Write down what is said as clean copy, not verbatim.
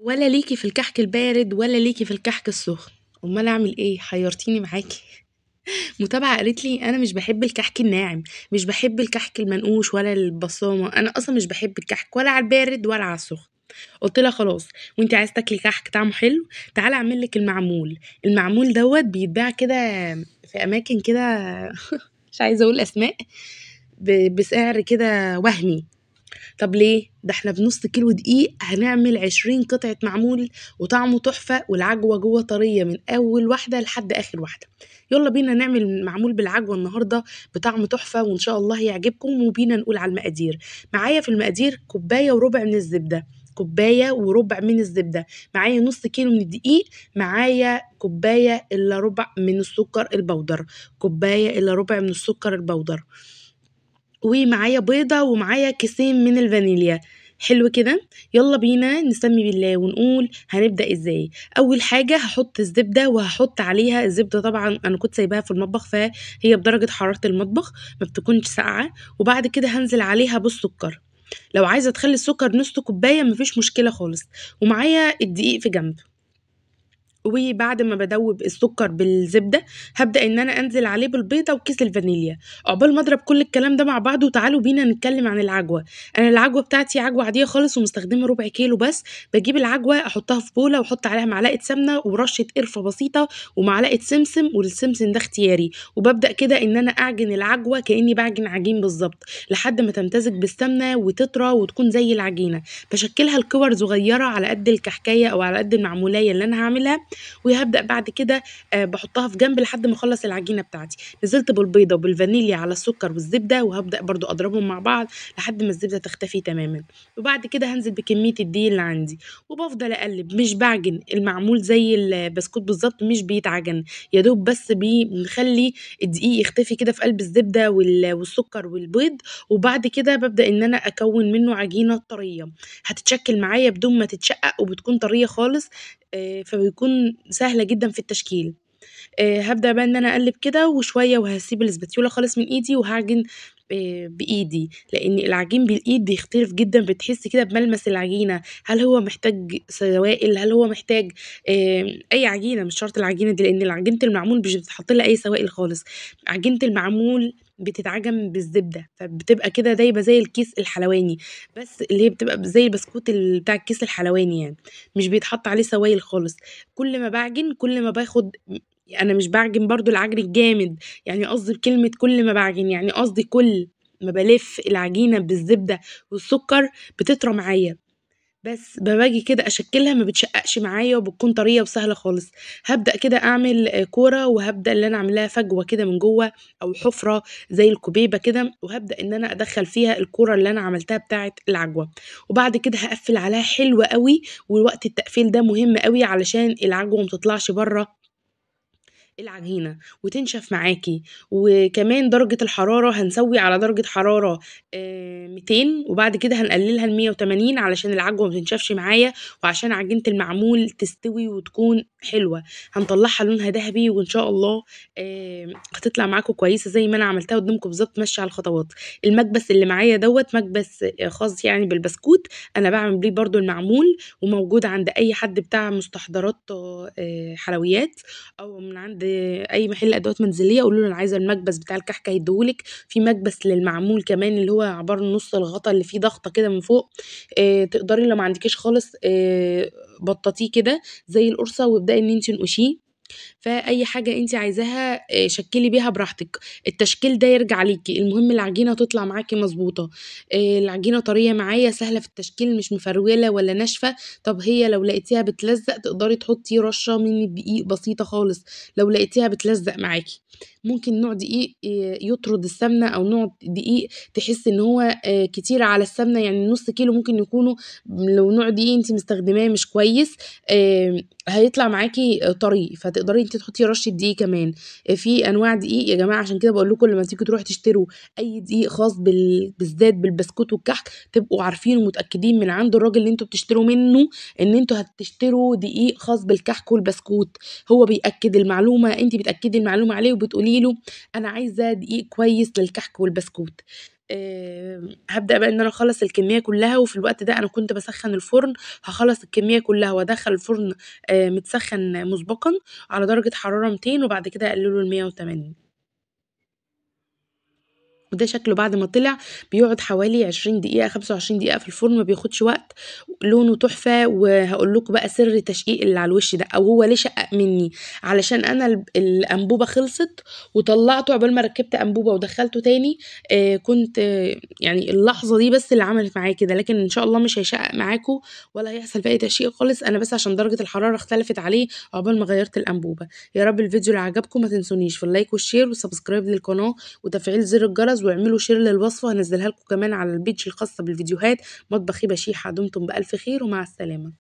ولا ليكي في الكحك البارد ولا ليكي في الكحك السخن. امال اعمل ايه؟ حيرتيني معاكي. متابعة قالت لي انا مش بحب الكحك الناعم، مش بحب الكحك المنقوش ولا البصامة، انا اصلا مش بحب الكحك ولا على البارد ولا على السخن. قلت لها خلاص، وانت عايز تاكلي كحك طعمه حلو، تعالى اعمل لك المعمول. المعمول دوت بيتباع كده في اماكن كده. مش عايزه اقول اسماء. بسعر كده وهمي. طب ليه؟ ده احنا بنص كيلو دقيق هنعمل 20 قطعة معمول، وطعمه تحفة، والعجوة جوه طرية من أول واحدة لحد آخر واحدة. يلا بينا نعمل معمول بالعجوة النهاردة بطعم تحفة، وإن شاء الله يعجبكم. وبينا نقول على المقادير. معايا في المقادير كوباية وربع من الزبدة، كوباية وربع من الزبدة. معايا نص كيلو من الدقيق. معايا كوباية إلا ربع من السكر البودر، كوباية إلا ربع من السكر البودر. ومعايا بيضة، ومعايا كيسين من الفانيليا. حلو كده. يلا بينا نسمي بالله ونقول هنبدأ ازاي. اول حاجة هحط الزبدة، وهحط عليها الزبدة طبعا انا كنت سايباها في المطبخ، فهي بدرجة حرارة المطبخ، ما بتكونش ساقعة. وبعد كده هنزل عليها بالسكر. لو عايزة تخلي السكر نص كوباية مفيش مشكلة خالص. ومعايا الدقيق في جنب. وبعد ما بدوب السكر بالزبدة، هبدأ ان انا انزل عليه بالبيضة وكيس الفانيليا. عقبال ما اضرب كل الكلام ده مع بعضه، وتعالوا بينا نتكلم عن العجوة. انا العجوة بتاعتي عجوة عادية خالص، ومستخدمة ربع كيلو بس. بجيب العجوة احطها في بولة، واحط عليها معلقة سمنة ورشة قرفة بسيطة، ومعلقة سمسم، والسمسم ده اختياري. وببدأ كده ان انا اعجن العجوة كأني بعجن عجين بالظبط، لحد ما تمتزج بالسمنة وتطرى وتكون زي العجينة. بشكلها لكور صغيرة على قد الكحكاية او على قد المعمولية اللي انا هعملها. وهبدأ بعد كده باحطها في جنب لحد ما اخلص العجينة بتاعتي. نزلت بالبيضة وبالفانيليا على السكر والزبدة، وهبدأ برضو اضربهم مع بعض لحد ما الزبدة تختفي تماما. وبعد كده هنزل بكمية الدقيق اللي عندي، وبفضل اقلب. مش بعجن المعمول زي البسكوت بالظبط، مش بيتعجن، يا دوب بس بنخلي الدقيق يختفي كده في قلب الزبدة والسكر والبيض. وبعد كده ببدأ ان انا اكون منه عجينة طرية، هتتشكل معايا بدون ما تتشقق، وبتكون طرية خالص. فبيكون سهلة جدًا في التشكيل. هابدأ بقى إن أنا أقلِّب كده وشوية، وهاسيب الإسباتيولا خالص من إيدي، وهاعجن بإيدي. لإن العجين بالإيد بيختلف جدًا، بتحسّي كده بملمس العجينة، هل هو محتاج سوائل، هل هو محتاج أي عجينة، مش شرط العجينة دي، لإن عجينة المعمول مش بتتحط لها أي سوائل خالص. عجينة المعمول بتتعجن بالزبدة، فبتبقى كده دايبة زي الكيس الحلواني، بس اللي هي بتبقى زي البسكوت بتاع الكيس الحلواني يعني، مش بيتحط عليه سوايل خالص. كل ما باعجن كل ما باخد. أنا مش باعجن برضه العجن الجامد، يعني قصدي بكلمة كل ما باعجن، يعني قصدي كل ما بالِف العجينة بالزبدة والسكر بتطرى معايا. بس باجي كده أشكّلها ما بتشقّقش معايا، وبتكون طرية وسهلة خالص. هابدأ كده أعمل كورة، وهابدأ اللي أنا أعمل لها فجوة كده من جوّه، أو حُفرة زي الكُبيبة كده، وهابدأ إن أنا أدخّل فيها الكورة اللي أنا عملتها بتاعة العجوة. وبعد كده هاقفّل عليها حلو أوي، ووقت التقفيل ده مهم أوي علشان العجوة ما تطلعش برّه العجينة وتنشف معاكِ. وكمان درجة الحرارة هنسوّي على درجة حرارة 200، وبعد كده هنقللها ل180 علشان العجوة ما تنشفش معايا، وعشان عجينة المعمول تستوي وتكون حلوة. هنطلّعها لونها دهبي، وإن شاء الله هتطلع معاكم كويسة زي ما أنا عملتها قدّامكم بالضبط ماشية على الخطوات. المكبس اللي معايا دوّة مكبس خاص يعني بالبسكوت، أنا باعمل بيه برضه المعمول، وموجود عند أي حد بتاع مستحضرات حلويات، أو من عند أي محل أدوات منزلية. قولوا له أنا عايزة المكبس بتاع الكحك هيديه لِك. في مكبس للمعمول كمان اللي هو عبارة عن نُص الغطا اللي فيه ضغطة كده من فوق. تقدري لو ما عندكيش خالص بطّطيه كده زي القرصة، وابدئي إن أنتِ انقشيه. فأي حاجة أنتِ عايزاها شكّلي بيها براحتك. التشكيل ده يرجع ليكِ، المهم العجينة تطلع معاكِ مضبوطة. العجينة طرية معايا سهلة في التشكيل، مش مفرولة ولا ناشفة. طب هي لو لقيتيها بتلزق تقدري تحطي رشة من الدقيق بسيطة خالص، لو لقيتيها بتلزق معاكِ. ممكن نوع دقيق يطرد السمنة، أو نوع دقيق تحسّي إن هو كتير على السمنة، يعني نُص كيلو ممكن يكونوا، لو نوع دقيق أنتِ مستخدماه مش كويس هيطلع معاكِ طري، فتقدري أنتِ تحطي رشة دقيق كمان. في أنواع دقيق يا جماعة، عشان كده باقول لكم لمّا تيجوا تروحوا تشتروا أي دقيق خاص بالذات بالبسكوت والكحك، تبقوا عارفين ومتأكدين من عند الراجل اللي أنتم بتشتروا منه إن أنتم هتشتروا دقيق خاص بالكحك والبسكوت. هو بيأكد المعلومة، أنتِ بتأكدي المعلومة عليه، وبتقولي له أنا عايزة دقيق كويس للكحك والبسكوت. هابدأ بقى إن أنا أخلّص الكمية كلّها، وفي الوقت ده أنا كنت باسخّن الفرن، هاخلّص الكمية كلّها وأدخّل الفرن متسخّن مسبقًا على درجة حرارة 200 وبعد كده أقلّله ل180. وده شكله بعد ما طلع، بيقعد حوالي 20 دقيقة، 25 دقيقة في الفرن، ما بياخدش وقت، لونه تحفة. وهاقول لكم بقى سر التشقيق اللي على الوش ده، أو هو ليه شقّق منّي، علشان أنا الأنبوبة خلصت وطلّعته عقبال ما ركّبت أنبوبة ودخّلته تاني. كنت يعني اللحظة دي بس اللي عملت معايا كده، لكن إن شاء الله مش هيشقّق معاكم ولا هيحصل فيه أي تشقيق خالص، أنا بس عشان درجة الحرارة اختلفت عليه عقبال ما غيّرت الأنبوبة. يا رب الفيديو اللي عجبكم ما تنسونيش في اللايك والشير والسبسكرايب للقناة وتفعيل زر الجرس، واعملوا شير للوصفة هنزلها لكم كمان على البيج الخاصة بالفيديوهات. مطبخي بشيحة، دمتم بألف خير ومع السلامة.